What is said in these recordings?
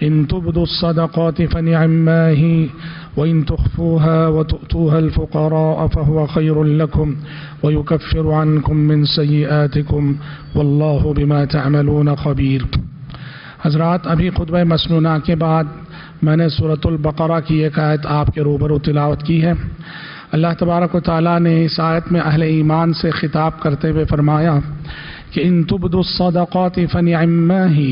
ان تبدوا الصدقات فنعما هي وإن تخفوها وتؤتوها الفقراء فهو خير لكم ويكفر عنكم من سيئاتكم والله بما تعملون خبير۔ حضرات، ابھی خطبہ مسنونہ کے بعد میں نے سورۃ البقرہ کی ایک آیت آپ کے روبرو تلاوت کی ہے۔ اللہ تبارک و تعالیٰ نے اس آیت میں اہل ایمان سے خطاب کرتے ہوئے فرمایا کہ ان تبدوا الصدقات فنعما هي،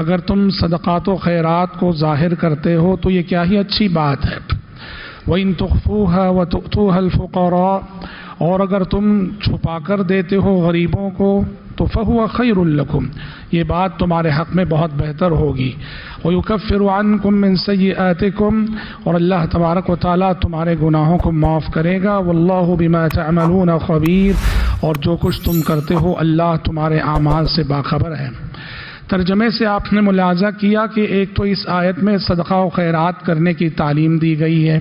اگر تم صدقات و خیرات کو ظاہر کرتے ہو تو یہ کیا ہی اچھی بات ہے۔ وَإِن تُخْفُوهَا وَتُؤْتُوهَا الْفُقَرَاءَ، اور اگر تم چھپا کر دیتے ہو غریبوں کو تو فَهُوَ خَيْرٌ لَكُمْ، یہ بات تمہارے حق میں بہت بہتر ہوگی۔ وَيُكَفِّرُ عَنْكُم مِّن سَيِّئَاتِكُمْ، اور اللہ تبارک و تعالیٰ تمہارے گناہوں کو معاف کرے گا۔ وَاللَّهُ بِمَا تَعْمَلُونَ خَبِيرٌ، اور جو کچھ تم کرتے ہو اللہ تمہارے اعمال سے باخبر ہے۔ ترجمے سے آپ نے ملاحظہ کیا کہ ایک تو اس آیت میں صدقہ و خیرات کرنے کی تعلیم دی گئی ہے،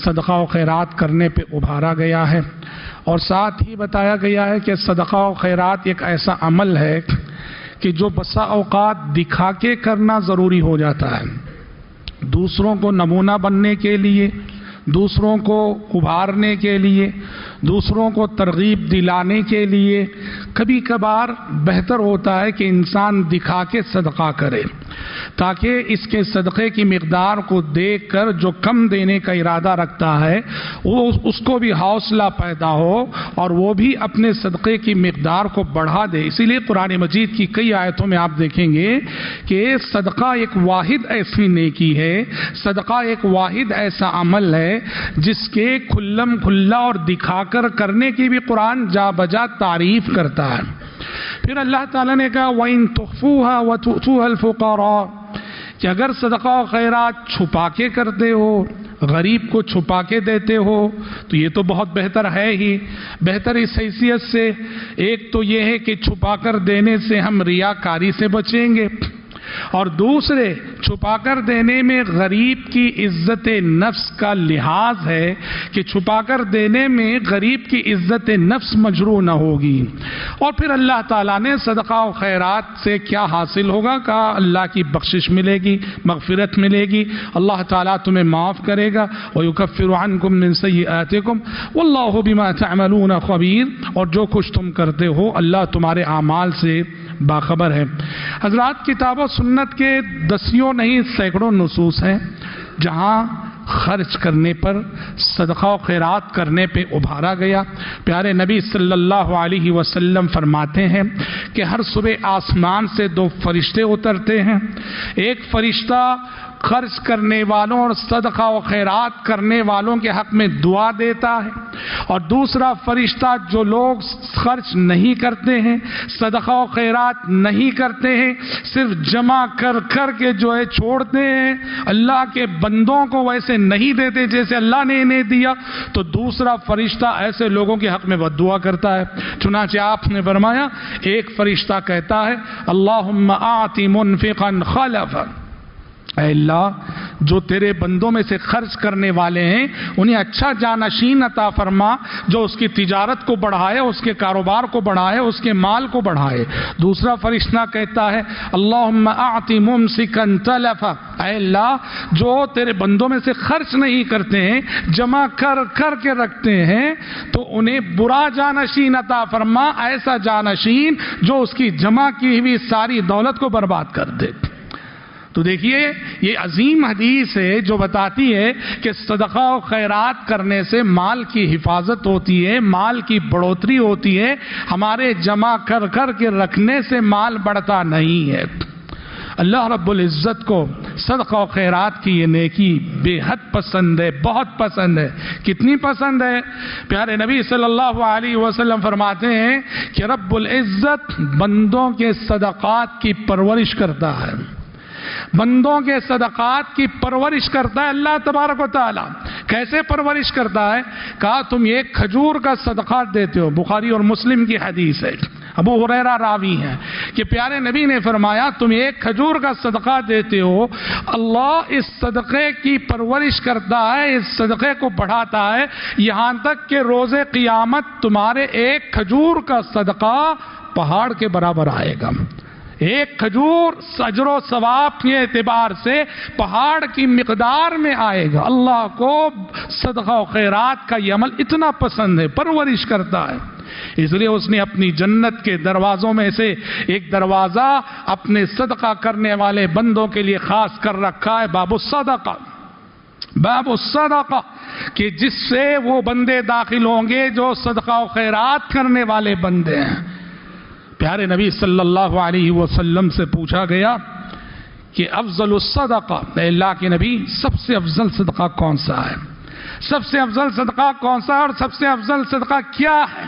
صدقہ و خیرات کرنے پہ ابھارا گیا ہے، اور ساتھ ہی بتایا گیا ہے کہ صدقہ و خیرات ایک ایسا عمل ہے کہ جو بسا اوقات دکھا کے کرنا ضروری ہو جاتا ہے، دوسروں کو نمونہ بننے کے لیے، دوسروں کو ابھارنے کے لیے، دوسروں کو ترغیب دلانے کے لیے کبھی کبھار بہتر ہوتا ہے کہ انسان دکھا کے صدقہ کرے، تاکہ اس کے صدقے کی مقدار کو دیکھ کر جو کم دینے کا ارادہ رکھتا ہے وہ اس کو بھی حوصلہ پیدا ہو اور وہ بھی اپنے صدقے کی مقدار کو بڑھا دے۔ اسی لیے قرآن مجید کی کئی آیتوں میں آپ دیکھیں گے کہ صدقہ ایک واحد ایسی نیکی ہے، صدقہ ایک واحد ایسا عمل ہے جس کے کھلم کھلا اور دکھا کر کرنے کی بھی قرآن جا بجا تعریف کرتا ہے۔ پھر اللہ تعالیٰ نے کہا وَإِن تُخْفُوهَا وَتُؤْتُوهَا الْفُقَرَاءَ، کہ اگر صدقہ و خیرات چھپا کے کرتے ہو، غریب کو چھپا کے دیتے ہو تو یہ تو بہت بہتر ہے ہی۔ بہتر اس حیثیت سے ایک تو یہ ہے کہ چھپا کر دینے سے ہم ریاکاری سے بچیں گے، اور دوسرے چھپا کر دینے میں غریب کی عزت نفس کا لحاظ ہے کہ چھپا کر دینے میں غریب کی عزت نفس مجروح نہ ہوگی۔ اور پھر اللہ تعالیٰ نے صدقہ و خیرات سے کیا حاصل ہوگا؟ کہا اللہ کی بخشش ملے گی، مغفرت ملے گی، اللہ تعالیٰ تمہیں معاف کرے گا۔ وَيُكَفِّرُ عَنْكُم مِّن سَيِّئَاتِكُمْ وَاللَّهُ بِمَا تَعْمَلُونَ خَبِيرٌ، اور جو کچھ تم کرتے ہو اللہ تمہارے اعمال سے باخبر ہے۔ حضرات، کتاب و سنت کے دسیوں نہیں سینکڑوں نصوص ہیں جہاں خرچ کرنے پر، صدقہ و خیرات کرنے پہ ابھارا گیا۔ پیارے نبی صلی اللہ علیہ وسلم فرماتے ہیں کہ ہر صبح آسمان سے دو فرشتے اترتے ہیں، ایک فرشتہ خرچ کرنے والوں اور صدقہ و خیرات کرنے والوں کے حق میں دعا دیتا ہے، اور دوسرا فرشتہ جو لوگ خرچ نہیں کرتے ہیں، صدقہ و خیرات نہیں کرتے ہیں، صرف جمع کر کر کے جو ہے چھوڑتے ہیں، اللہ کے بندوں کو ویسے نہیں دیتے جیسے اللہ نے انہیں دیا، تو دوسرا فرشتہ ایسے لوگوں کے حق میں بددعا کرتا ہے۔ چنانچہ آپ نے فرمایا ایک فرشتہ کہتا ہے اللہم آتی منفقا خلفا، اے اللہ جو تیرے بندوں میں سے خرچ کرنے والے ہیں انہیں اچھا جانشین عطا فرما جو اس کی تجارت کو بڑھائے، اس کے کاروبار کو بڑھائے، اس کے مال کو بڑھائے۔ دوسرا فرشتہ کہتا ہے اللہم اعطی ممسکا تلفا، اے اللہ جو تیرے بندوں میں سے خرچ نہیں کرتے ہیں، جمع کر کر کے رکھتے ہیں، تو انہیں برا جانشین عطا فرما، ایسا جانشین جو اس کی جمع کی ہوئی ساری دولت کو برباد کر دے۔ تو دیکھیے یہ عظیم حدیث ہے جو بتاتی ہے کہ صدقہ و خیرات کرنے سے مال کی حفاظت ہوتی ہے، مال کی بڑھوتری ہوتی ہے، ہمارے جمع کر کر کے رکھنے سے مال بڑھتا نہیں ہے۔ اللہ رب العزت کو صدقہ و خیرات کی یہ نیکی بے حد پسند ہے، بہت پسند ہے۔ کتنی پسند ہے؟ پیارے نبی صلی اللہ علیہ وسلم فرماتے ہیں کہ رب العزت بندوں کے صدقات کی پرورش کرتا ہے، بندوں کے صدقات کی پرورش کرتا ہے اللہ تبارک و تعالی۔ کیسے پرورش کرتا ہے؟ کہا تم ایک کھجور کا صدقہ دیتے ہو، بخاری اور مسلم کی حدیث ہے، ابو ہریرہ راوی ہیں کہ پیارے نبی نے فرمایا تم ایک کھجور کا صدقہ دیتے ہو، اللہ اس صدقے کی پرورش کرتا ہے، اس صدقے کو بڑھاتا ہے، یہاں تک کہ روز قیامت تمہارے ایک کھجور کا صدقہ پہاڑ کے برابر آئے گا۔ ایک کھجور اجر و ثواب کے اعتبار سے پہاڑ کی مقدار میں آئے گا. اللہ کو صدقہ و خیرات کا یہ عمل اتنا پسند ہے، پرورش کرتا ہے، اس لیے اس نے اپنی جنت کے دروازوں میں سے ایک دروازہ اپنے صدقہ کرنے والے بندوں کے لیے خاص کر رکھا ہے، باب الصدقہ. باب الصدقہ، کہ جس سے وہ بندے داخل ہوں گے جو صدقہ و خیرات کرنے والے بندے ہیں. پیارے نبی صلی اللہ علیہ وسلم سے پوچھا گیا کہ افضل الصدقہ، اے اللہ کے نبی سب سے افضل صدقہ کون سا ہے؟ سب سے افضل صدقہ کون سا اور سب سے افضل صدقہ کیا ہے؟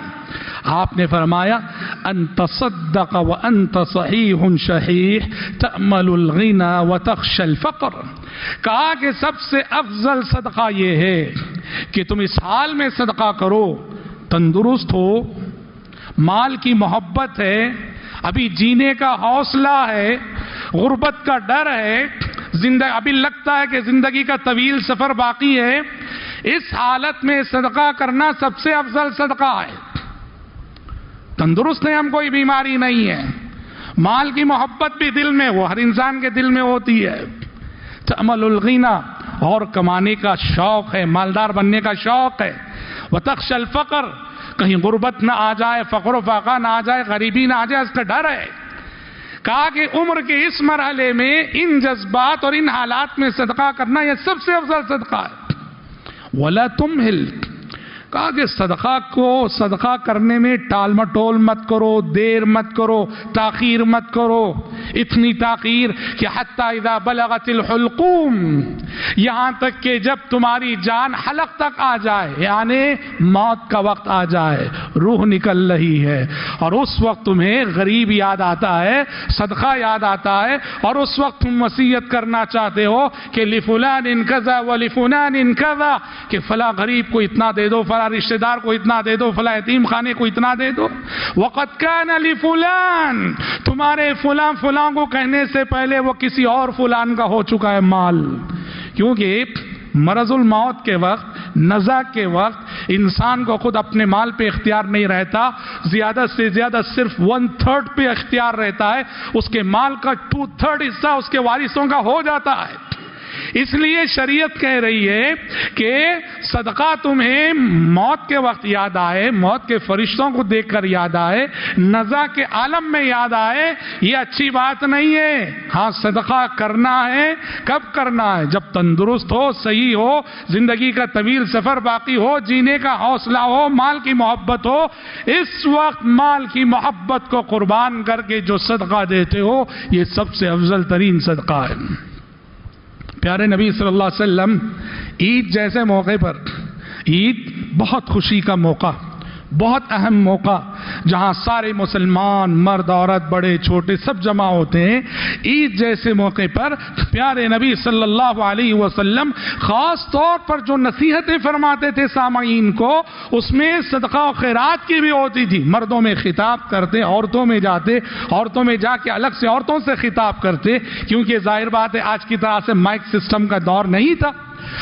آپ نے فرمایا ان تصدق وانت صحیح شحیح تأمل الغنى وتخشى الفقر. کہا کہ سب سے افضل صدقہ یہ ہے کہ تم اس حال میں صدقہ کرو، تندرست ہو، مال کی محبت ہے، ابھی جینے کا حوصلہ ہے، غربت کا ڈر ہے، ابھی لگتا ہے کہ زندگی کا طویل سفر باقی ہے، اس حالت میں صدقہ کرنا سب سے افضل صدقہ ہے. تندرست ہے، ہم کوئی بیماری نہیں ہے، مال کی محبت بھی دل میں، وہ ہر انسان کے دل میں ہوتی ہے، تأمل الغنى اور کمانے کا شوق ہے، مالدار بننے کا شوق ہے، وتخشى الفقر کہیں غربت نہ آ جائے، فقر و فاقہ نہ آ جائے، غریبی نہ آ جائے، اس کا ڈر ہے. کہا کہ عمر کے اس مرحلے میں ان جذبات اور ان حالات میں صدقہ کرنا یہ سب سے افضل صدقہ ہے. ولا تمہل، کہا کہ صدقہ کرنے میں ٹال مٹول مت کرو، دیر مت کرو، تاخیر مت کرو، اتنی تاخیر کہ حتی اذا بلغت الحلقوم، یہاں تک کہ جب تمہاری جان حلق تک آ جائے، یعنی موت کا وقت آ جائے، روح نکل رہی ہے، اور اس وقت تمہیں غریب یاد آتا ہے، صدقہ یاد آتا ہے، اور اس وقت تم وصیت کرنا چاہتے ہو کہ لفلان کذا ولفلان کذا، کہ فلاں غریب کو اتنا دے دو، فلاں رشتہ دار کو اتنا دے دو، فلاں یتیم خانے کو اتنا دے دو. وقد کان لفلان، تمہارے فلاں فلاں کو کہنے سے پہلے وہ کسی اور فلان کا ہو چکا ہے مال. کیونکہ مرض الموت کے وقت، نزع کے وقت انسان کو خود اپنے مال پہ اختیار نہیں رہتا، زیادہ سے زیادہ صرف 1/3 پہ اختیار رہتا ہے، اس کے مال کا 2/3 حصہ اس کے وارثوں کا ہو جاتا ہے. اس لیے شریعت کہہ رہی ہے کہ صدقہ تمہیں موت کے وقت یاد آئے، موت کے فرشتوں کو دیکھ کر یاد آئے، نزع کے عالم میں یاد آئے، یہ اچھی بات نہیں ہے. ہاں صدقہ کرنا ہے، کب کرنا ہے؟ جب تندرست ہو، صحیح ہو، زندگی کا طویل سفر باقی ہو، جینے کا حوصلہ ہو، مال کی محبت ہو. اس وقت مال کی محبت کو قربان کر کے جو صدقہ دیتے ہو، یہ سب سے افضل ترین صدقہ ہے. پیارے نبی صلی اللہ علیہ وسلم عید جیسے موقع پر، عید بہت خوشی کا موقع، بہت اہم موقع، جہاں سارے مسلمان مرد عورت بڑے چھوٹے سب جمع ہوتے ہیں. عید جیسے موقع پر پیارے نبی صلی اللہ علیہ وسلم خاص طور پر جو نصیحتیں فرماتے تھے سامعین کو، اس میں صدقہ و خیرات کی بھی ہوتی تھی. مردوں میں خطاب کرتے، عورتوں میں جاتے، عورتوں میں جا کے الگ سے عورتوں سے خطاب کرتے، کیونکہ ظاہر بات ہے آج کی طرح سے مائک سسٹم کا دور نہیں تھا.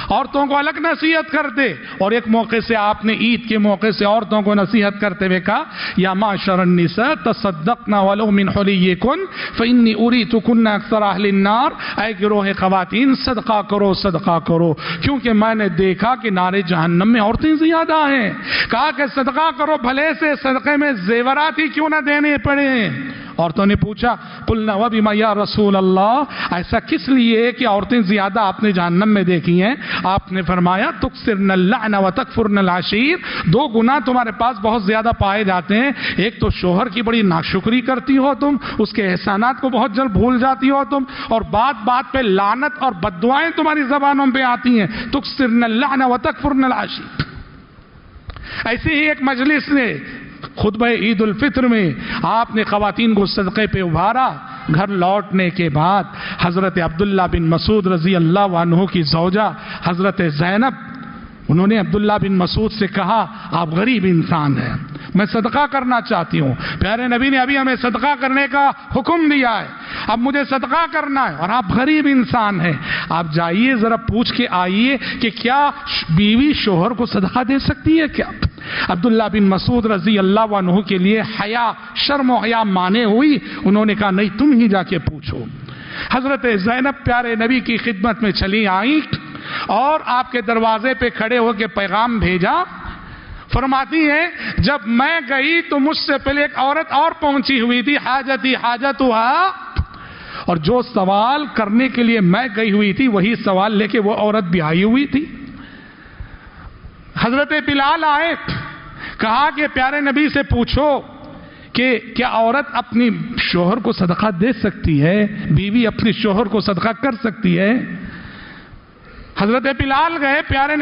عورتوں کو الگ نصیحت کرتے، اور ایک موقع سے آپ نے عید کے موقع سے عورتوں کو نصیحت کرتے ہوئے کہا یا معشر النساء تصدقن ولو من حلیکن فانی اریتکن اکثر اہل النار، اے گروہ خواتین صدقہ کرو، صدقہ کرو، کیونکہ میں نے دیکھا کہ نار جہنم میں عورتیں زیادہ ہیں. کہا کہ صدقہ کرو، بھلے سے صدقے میں زیورات ہی کیوں نہ دینے پڑے. عورتوں نے پوچھا قلنا وبما یا رسول اللہ، ایسا کس لیے کہ عورتیں زیادہ آپ نے جہنم میں دیکھی ہیں؟ آپ نے فرمایا تکثرن اللعن وتکفرن العشیر، 2 گناہ تمہارے پاس بہت زیادہ پائے جاتے ہیں. ایک تو شوہر کی بڑی ناشکری کرتی ہو تم، اس کے احسانات کو بہت جلد بھول جاتی ہو تم، اور بات بات پہ لعنت اور بددعائیں تمہاری زبانوں پہ آتی ہیں. تکثرن اللعن وتکفرن العشیر. ایسے ہی ایک مجلس نے خطبہ عید الفطر میں آپ نے خواتین کو صدقے پہ ابھارا. گھر لوٹنے کے بعد حضرت عبداللہ بن مسعود رضی اللہ عنہ کی زوجہ حضرت زینب، انہوں نے عبداللہ بن مسعود سے کہا آپ غریب انسان ہیں، میں صدقہ کرنا چاہتی ہوں، پیارے نبی نے ابھی ہمیں صدقہ کرنے کا حکم دیا ہے، اب مجھے صدقہ کرنا ہے، اور آپ غریب انسان ہیں، آپ جائیے ذرا پوچھ کے آئیے کہ کیا بیوی شوہر کو صدقہ دے سکتی ہے کیا؟ عبداللہ بن مسعود رضی اللہ عنہ کے لیے حیا، شرم و حیا مانے ہوئی، انہوں نے کہا نہیں تم ہی جا کے پوچھو۔ حضرت زینب پیارے نبی کی خدمت میں چلی آئیں اور آپ کے دروازے پہ کھڑے ہو کے پیغام بھیجا۔ فرماتی ہیں جب میں گئی تو مجھ سے پہلے ایک عورت اور پہنچی ہوئی تھی، حاجتی حاجتھا، اور جو سوال کرنے کے لیے میں گئی ہوئی تھی وہی سوال لے کے وہ عورت بھی آئی ہوئی تھی۔ حضرت بلال آئے، کہا کہ پیارے نبی سے پوچھو کہ کیا عورت اپنی شوہر کو صدقہ دے سکتی ہے، بیوی اپنے شوہر کو صدقہ کر سکتی ہے؟ حضرت بلال گئے، پیارے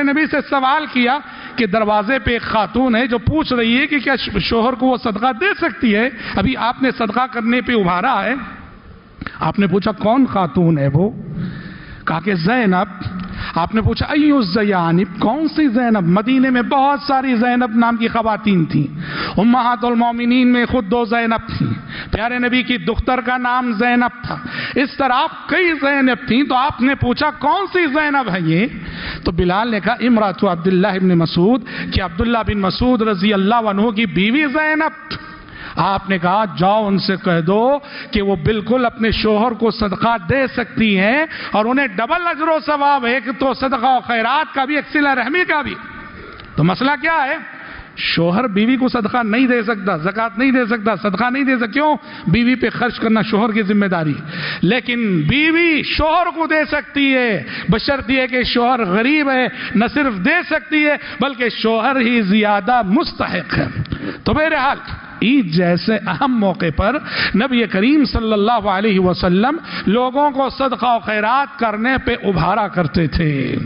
نبی سے سوال کیا کہ دروازے پہ ایک خاتون ہے جو پوچھ رہی ہے کہ کیا شوہر کو وہ صدقہ دے سکتی ہے، ابھی آپ نے صدقہ کرنے پہ ابھارا ہے۔ آپ نے پوچھا کون خاتون ہے وہ؟ کہا کہ زینب۔ آپ نے پوچھا ایو الزیانب، کون سی زینب؟ مدینے میں بہت ساری زینب نام کی خواتین تھیں، امہات المومنین میں خود 2 زینب تھیں، پیارے نبی کی دختر کا نام زینب تھا، اس طرح کئی زینب تھیں۔ تو آپ نے پوچھا کون سی زینب ہے یہ؟ تو بلال نے کہا امرأۃ عبداللہ بن مسعود، کہ عبداللہ بن مسعود رضی اللہ عنہ کی بیوی زینب۔ آپ نے کہا جاؤ ان سے کہہ دو کہ وہ بالکل اپنے شوہر کو صدقہ دے سکتی ہیں اور انہیں ڈبل اجر و ثواب ہے، کہ تو صدقہ و خیرات کا بھی، ایک صلہ رحمی کا بھی۔ تو مسئلہ کیا ہے؟ شوہر بیوی کو صدقہ نہیں دے سکتا، زکوٰۃ نہیں دے سکتا، صدقہ نہیں دے سکتا۔ کیوں؟ بیوی پہ خرچ کرنا شوہر کی ذمہ داری، لیکن بیوی شوہر کو دے سکتی ہے، بشرط یہ کہ شوہر غریب ہے، نہ صرف دے سکتی ہے بلکہ شوہر ہی زیادہ مستحق ہے۔ تو بہرحال عید جیسے اہم موقع پر نبی کریم صلی اللہ علیہ وسلم لوگوں کو صدقہ و خیرات کرنے پہ ابھارا کرتے تھے۔